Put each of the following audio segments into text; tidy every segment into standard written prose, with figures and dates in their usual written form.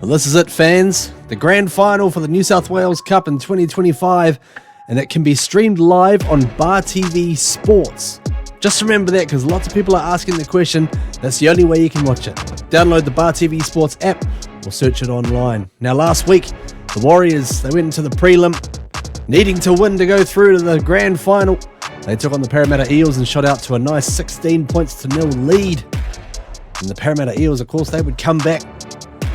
Well, this is it, fans. The grand final for the New South Wales Cup in 2025, and it can be streamed live on Bar TV Sports. Just remember that, because lots of people are asking the question. That's the only way you can watch it. Download the Bar TV Sports app or search it online. Now, last week, the Warriors, they went into the prelim, needing to win to go through to the grand final. They took on the Parramatta Eels and shot out to a nice 16-0 lead. And the Parramatta Eels, of course, they would come back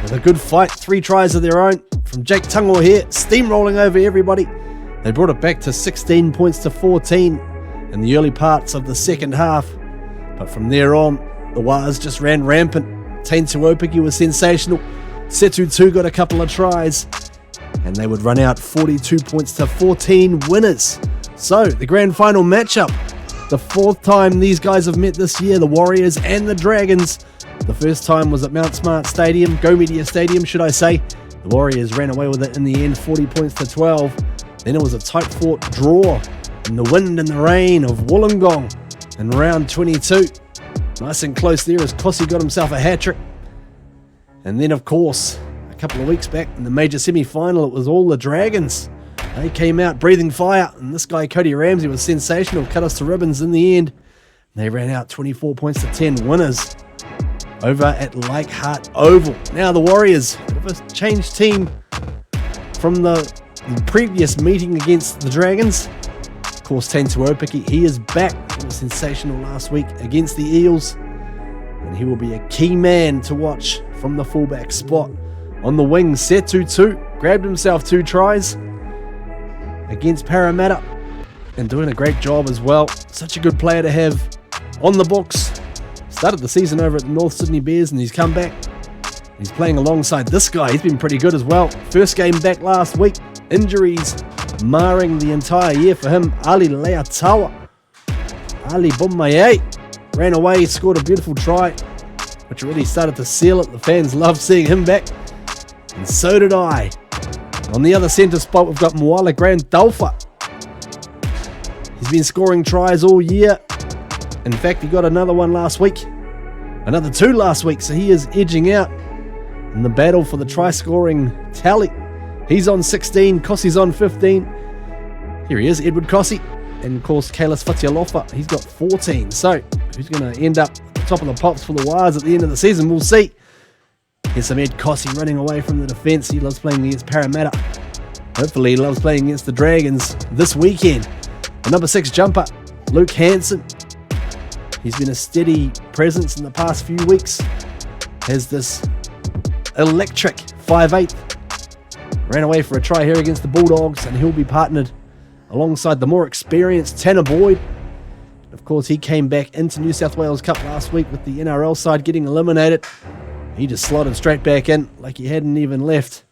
with a good fight. 3 tries of their own from Jake Tungor here, steamrolling over everybody. They brought it back to 16-14 in the early parts of the second half. But from there on, the Wars just ran rampant. Taine Tuopiki was sensational. Setu got a couple of tries. And they would run out 42-14 winners. So, the grand final matchup. The 4th time these guys have met this year, the Warriors and the Dragons. The first time was at Mount Smart Stadium, Go Media Stadium, should I say. The Warriors ran away with it in the end, 40-12. Then it was a tight-fought draw in the wind and the rain of Wollongong in round 22. Nice and close there as Kossi got himself a hat-trick. And then, of course, a couple of weeks back in the major semi-final, it was all the Dragons. They came out breathing fire, and this guy, Cody Ramsey, was sensational, cut us to ribbons in the end. They ran out 24-10 winners over at Leichhardt Oval. Now the Warriors, bit of a changed team from the previous meeting against the Dragons. Of course, Taine Tuopiki, he is back. He was sensational last week against the Eels, and he will be a key man to watch from the fullback spot. On the wing, Setu grabbed himself 2 tries against Parramatta and doing a great job as well. Such a good player to have on the books. Started the season over at the North Sydney Bears and he's come back. He's playing alongside this guy. He's been pretty good as well. First game back last week. Injuries marring the entire year for him. Ali Leatawa. Ali Bomaye ran away, scored a beautiful try, which really started to seal it. The fans loved seeing him back, and so did I. On the other centre spot, we've got Moala Grandalfa. He's been scoring tries all year. In fact, he got another one last week. Another 2 last week, so he is edging out in the battle for the try-scoring tally. He's on 16, Kossi's on 15. Here he is, Edward Kossi. And of course, Kalis Fatialofa, he's got 14. So, who's going to end up at the top of the pops for the Wires at the end of the season? We'll see. Here's some Ed Kossi running away from the defence. He loves playing against Parramatta. Hopefully he loves playing against the Dragons this weekend. The number 6 jumper, Luke Hansen. He's been a steady presence in the past few weeks. Has this electric 5'8". Ran away for a try here against the Bulldogs, and he'll be partnered alongside the more experienced Tanner Boyd. Of course, he came back into New South Wales Cup last week with the NRL side getting eliminated. He just slotted straight back in like he hadn't even left.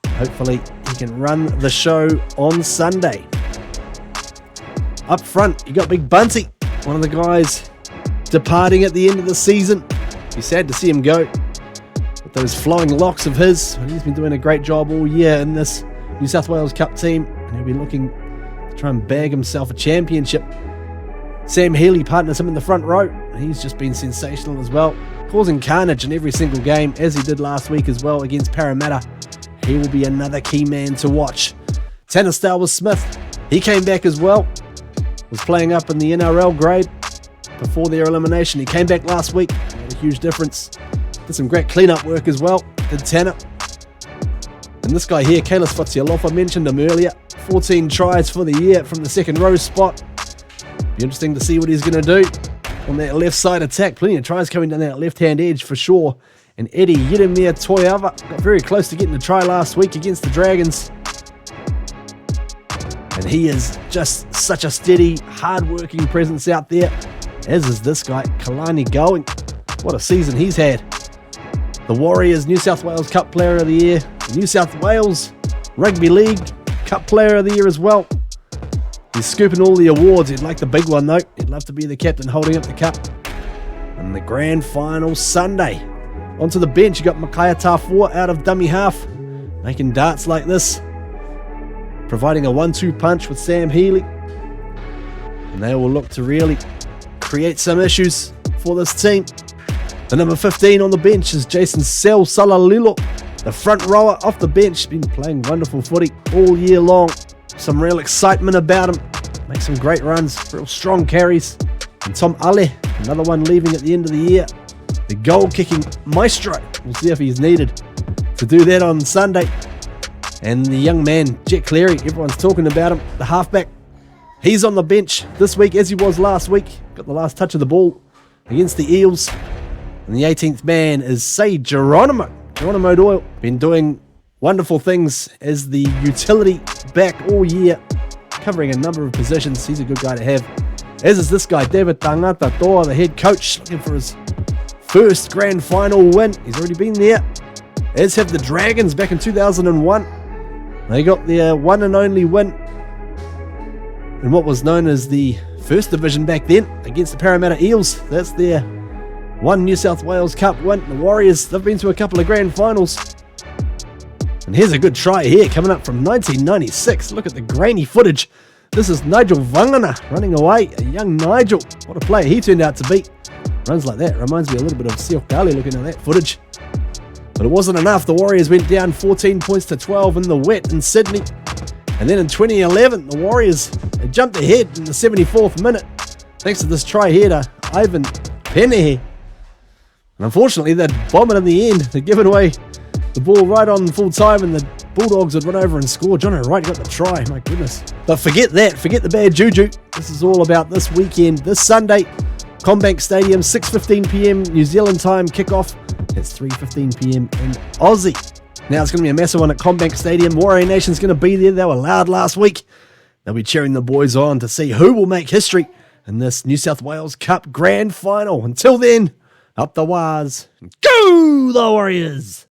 Hopefully, he can run the show on Sunday. Up front, you got Big Bunty, one of the guys departing at the end of the season. Be sad to see him go with those flowing locks of his. He's been doing a great job all year in this New South Wales Cup team, and he'll be looking to try and bag himself a championship. Sam Healy partners him in the front row. He's just been sensational as well, causing carnage in every single game, as he did last week as well against Parramatta. He will be another key man to watch. Tanner Stowers-Smith, he came back as well. Was playing up in the NRL grade before their elimination. He came back last week, made a huge difference. Did some great cleanup work as well, did Tanner. And this guy here, Kalis Fatialofa, I mentioned him earlier. 14 tries for the year from the second row spot. Be interesting to see what he's going to do on that left side attack. Plenty of tries coming down that left-hand edge for sure. And Eddie Yedemir Toyava got very close to getting a try last week against the Dragons. And he is just such a steady, hard-working presence out there, as is this guy, Kalani Going. What a season he's had. The Warriors New South Wales Cup Player of the Year, the New South Wales Rugby League Cup Player of the Year as well. He's scooping all the awards. He'd like the big one though. He'd love to be the captain holding up the cup. And the grand final Sunday. Onto the bench, you got Makaya Tafua out of dummy half, making darts like this, providing a 1-2 punch with Sam Healy. And they will look to really create some issues for this team. The number 15 on the bench is Jason Salalilo. The front rower off the bench, been playing wonderful footy all year long. Some real excitement about him. Makes some great runs, real strong carries. And Tom Ale, another one leaving at the end of the year. The goal-kicking maestro. We'll see if he's needed to do that on Sunday. And the young man, Jet Cleary, everyone's talking about him, the halfback. He's on the bench this week as he was last week. Got the last touch of the ball against the Eels. And the 18th man is Say Geronimo Doyle. Been doing wonderful things as the utility back all year, covering a number of positions. He's a good guy to have. As is this guy, David Tangata Toa, the head coach, looking for his first grand final win. He's already been there. As have the Dragons back in 2001. They got their one and only win in what was known as the first division back then against the Parramatta Eels. That's their one New South Wales Cup win. The Warriors, they've been to a couple of grand finals. And here's a good try here coming up from 1996. Look at the grainy footage. This is Nigel Vangana running away. A young Nigel. What a player he turned out to be. Runs like that. Reminds me a little bit of Seof Gali looking at that footage. But it wasn't enough. The Warriors went down 14 points to 12 in the wet in Sydney. And then in 2011, the Warriors jumped ahead in the 74th minute thanks to this try here to Ivan Penehe. And unfortunately, they'd bomb it in the end. They'd given away the ball right on full time and the Bulldogs would run over and score. John O'Wright got the try, my goodness. But forget that, forget the bad juju. This is all about this weekend, this Sunday. CommBank Stadium, 6:15pm New Zealand time kickoff. It's 3:15pm in Aussie. Now it's going to be a massive one at CommBank Stadium. Warrior Nation's going to be there. They were loud last week. They'll be cheering the boys on to see who will make history in this New South Wales Cup Grand Final. Until then, up the Waz. Go the Warriors!